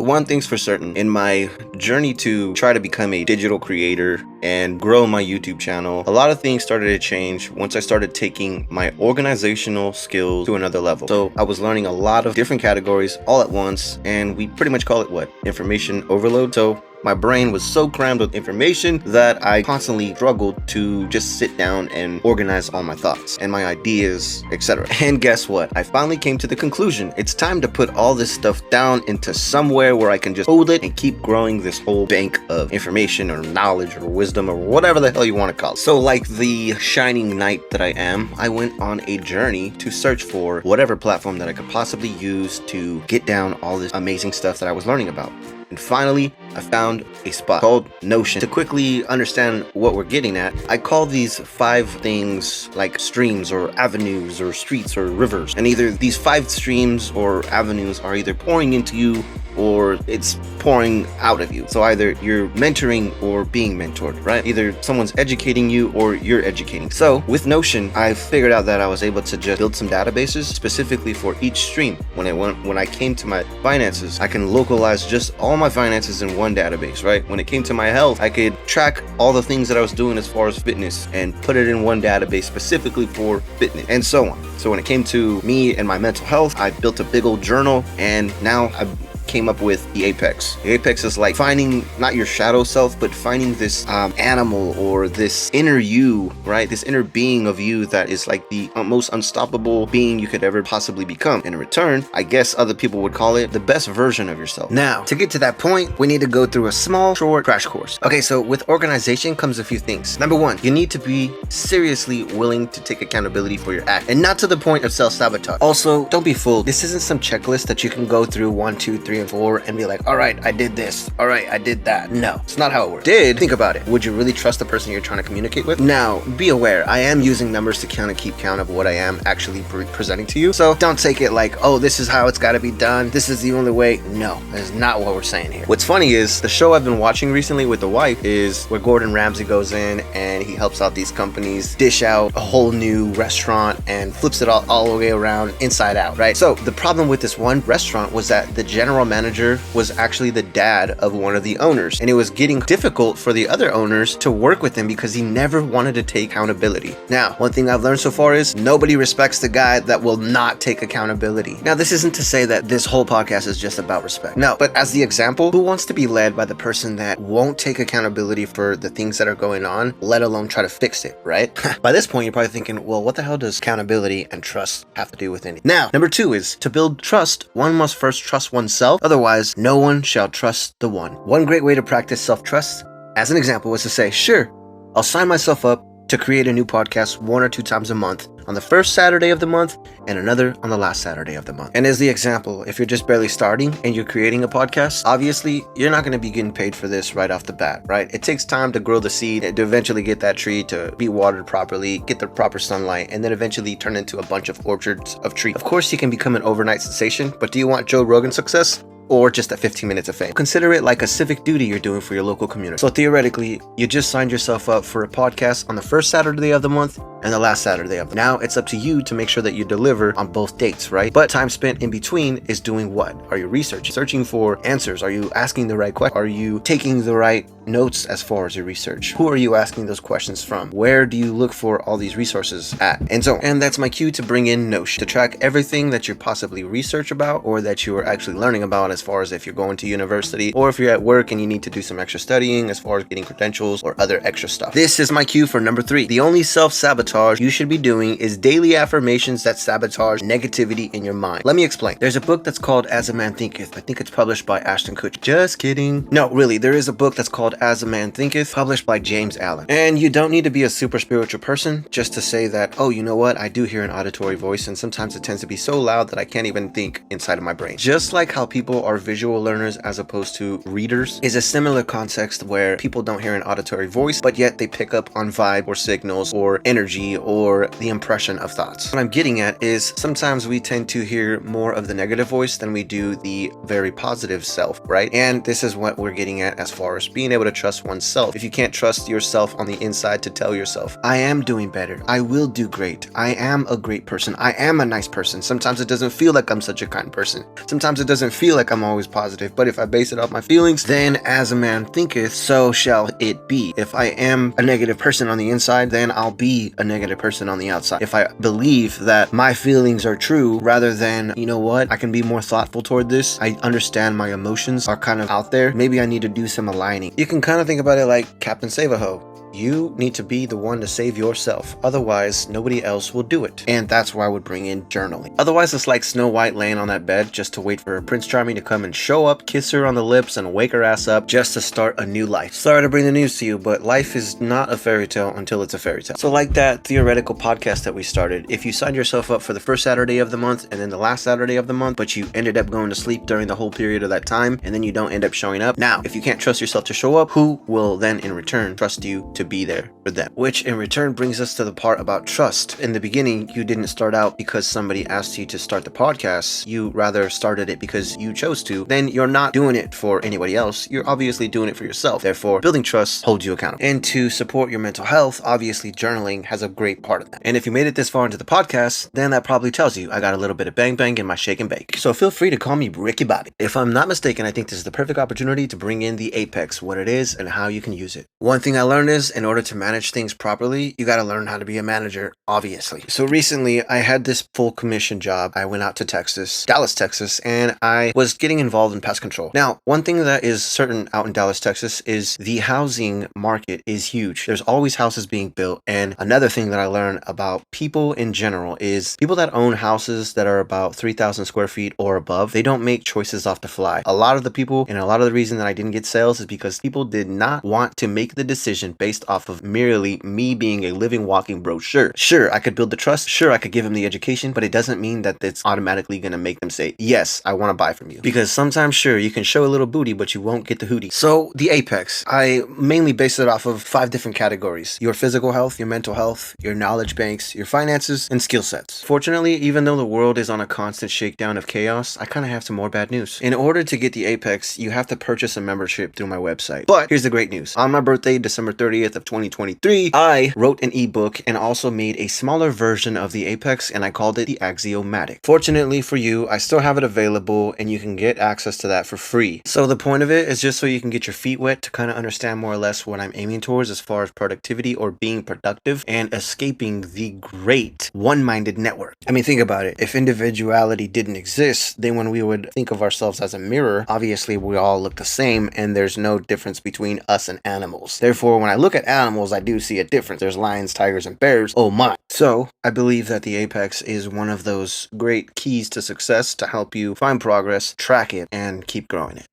one thing's for certain. In my journey to try to become a digital creator and grow my YouTube channel, a lot of things started to change once I started taking my organizational skills to another level. So I was learning a lot of different categories all at once, and we pretty much call it what? Information overload. So my brain was so crammed with information that I constantly struggled to just sit down and organize all my thoughts and my ideas, etc. And guess what? I finally came to the conclusion. It's time to put all this stuff down into somewhere where I can just hold it and keep growing this whole bank of information or knowledge or wisdom or whatever the hell you want to call it. So like the shining knight that I am, I went on a journey to search for whatever platform that I could possibly use to get down all this amazing stuff that I was learning about. And finally, I found a spot called Notion. To quickly understand what we're getting at, I call these 5 things like streams or avenues or streets or rivers. And either these 5 streams or avenues are either pouring into you or it's pouring out of you. So either you're mentoring or being mentored, right? Either someone's educating you or you're educating. So with Notion, I figured out that I was able to just build some databases specifically for each stream. When I came to my finances, I can localize just all my finances in one database, right? When it came to my health, I could track all the things that I was doing as far as fitness and put it in one database specifically for fitness and so on. So when it came to me and my mental health, I built a big old journal, and now I came up with the Apex. The Apex is like finding not your shadow self, but finding this animal or this inner you, right? This inner being of you that is like the most unstoppable being you could ever possibly become. And in return, I guess other people would call it the best version of yourself. Now, to get to that point, we need to go through a small, short crash course. Okay, so with organization comes a few things. Number 1, you need to be seriously willing to take accountability for your act, and not to the point of self-sabotage. Also, don't be fooled. This isn't some checklist that you can go through 1, 2, 3, and 4 and be like, all right, I did this. All right, I did that. No, it's not how it works. Think about it. Would you really trust the person you're trying to communicate with? Now, be aware, I am using numbers to kind of keep count of what I am actually presenting to you. So don't take it like, oh, this is how it's got to be done. This is the only way. No, that is not what we're saying here. What's funny is the show I've been watching recently with the wife is where Gordon Ramsay goes in and he helps out these companies dish out a whole new restaurant and flips it all the way around inside out, right? So the problem with this one restaurant was that the general manager was actually the dad of one of the owners, and it was getting difficult for the other owners to work with him because he never wanted to take accountability. Now, one thing I've learned so far is nobody respects the guy that will not take accountability. Now, this isn't to say that this whole podcast is just about respect. No, but as the example, who wants to be led by the person that won't take accountability for the things that are going on, let alone try to fix it, right? By this point, you're probably thinking, well, what the hell does accountability and trust have to do with anything? Now, number 2 is to build trust, one must first trust oneself. Otherwise, no one shall trust the one. One great way to practice self-trust, as an example, was to say, sure, I'll sign myself up to create a new podcast 1 or 2 times a month, on the first Saturday of the month and another on the last Saturday of the month. And as the example, if you're just barely starting and you're creating a podcast, obviously you're not going to be getting paid for this right off the bat, right? It takes time to grow the seed and to eventually get that tree to be watered properly, get the proper sunlight, and then eventually turn into a bunch of orchards of trees. Of course, you can become an overnight sensation, but do you want Joe Rogan success? Or just a 15 minutes of fame? Consider it like a civic duty you're doing for your local community. So theoretically, you just signed yourself up for a podcast on the first Saturday of the month and the last Saturday of the month. Now it's up to you to make sure that you deliver on both dates, right? But time spent in between is doing what? Are you researching? Searching for answers? Are you asking the right questions? Are you taking the right notes as far as your research? Who are you asking those questions from? Where do you look for all these resources at? And that's my cue to bring in Notion, to track everything that you're possibly research about or that you are actually learning about, as far as if you're going to university or if you're at work and you need to do some extra studying as far as getting credentials or other extra stuff. This is my cue for number 3. The only self-sabotage you should be doing is daily affirmations that sabotage negativity in your mind. Let me explain. There's a book that's called As a Man Thinketh. I think it's published by Ashton Kutcher. Just kidding. No, really, there is a book that's called As a Man Thinketh, published by James Allen. And you don't need to be a super spiritual person just to say that, oh, you know what? I do hear an auditory voice, and sometimes it tends to be so loud that I can't even think inside of my brain. Just like how people are visual learners as opposed to readers is a similar context where people don't hear an auditory voice, but yet they pick up on vibe or signals or energy energy or the impression of thoughts. What I'm getting at is sometimes we tend to hear more of the negative voice than we do the very positive self, right? And this is what we're getting at as far as being able to trust oneself. If you can't trust yourself on the inside to tell yourself, I am doing better, I will do great, I am a great person, I am a nice person. Sometimes it doesn't feel like I'm such a kind person. Sometimes it doesn't feel like I'm always positive, but if I base it off my feelings, then as a man thinketh, so shall it be. If I am a negative person on the inside, then I'll be a negative person on the outside. If I believe that my feelings are true rather than, you know what, I can be more thoughtful toward this, I understand my emotions are kind of out there, maybe I need to do some aligning. You can kind of think about it like Captain Save-A-Ho. You need to be the one to save yourself. Otherwise, nobody else will do it. And that's why I would bring in journaling. Otherwise, it's like Snow White laying on that bed just to wait for Prince Charming to come and show up, kiss her on the lips, and wake her ass up just to start a new life. Sorry to bring the news to you, but life is not a fairy tale until it's a fairy tale. So like that theoretical podcast that we started, if you signed yourself up for the first Saturday of the month and then the last Saturday of the month, but you ended up going to sleep during the whole period of that time, and then you don't end up showing up. Now, if you can't trust yourself to show up, who will then in return trust you to be there for them? Which in return brings us to the part about trust. In the beginning, you didn't start out because somebody asked you to start the podcast. You rather started it because you chose to. Then you're not doing it for anybody else. You're obviously doing it for yourself. Therefore, building trust holds you accountable. And to support your mental health, obviously journaling has a great part of that. And if you made it this far into the podcast, then that probably tells you I got a little bit of bang bang in my shake and bake. So feel free to call me Ricky Bobby. If I'm not mistaken, I think this is the perfect opportunity to bring in the Apex, what it is and how you can use it. One thing I learned is in order to manage things properly, you got to learn how to be a manager, obviously. So recently I had this full commission job. I went out to Dallas, Texas, and I was getting involved in pest control. Now, one thing that is certain out in Dallas, Texas is the housing market is huge. There's always houses being built. And another thing that I learned about people in general is people that own houses that are about 3,000 square feet or above, they don't make choices off the fly. A lot of the people, and a lot of the reason that I didn't get sales is because people did not want to make the decision based off of merely me being a living, walking brochure. Sure, I could build the trust. Sure, I could give them the education, but it doesn't mean that it's automatically going to make them say, yes, I want to buy from you. Because sometimes, sure, you can show a little booty, but you won't get the hootie. So the Apex, I mainly base it off of 5 different categories: your physical health, your mental health, your knowledge banks, your finances, and skill sets. Fortunately, even though the world is on a constant shakedown of chaos, I kind of have some more bad news. In order to get the Apex, you have to purchase a membership through my website. But here's the great news. On my birthday, December 30th of 2023, I wrote an ebook and also made a smaller version of the Apex, and I called it the AXIOMATIC. Fortunately for you, I still have it available and you can get access to that for free. So the point of it is just so you can get your feet wet to kind of understand more or less what I'm aiming towards as far as productivity or being productive and escaping the great one-minded network. I mean, think about it. If individuality didn't exist, then when we would think of ourselves as a mirror, obviously we all look the same and there's no difference between us and animals. Therefore, when I look at animals, I do see a difference. There's lions, tigers, and bears. Oh my. So I believe that the Apex is one of those great keys to success to help you find progress, track it, and keep growing it.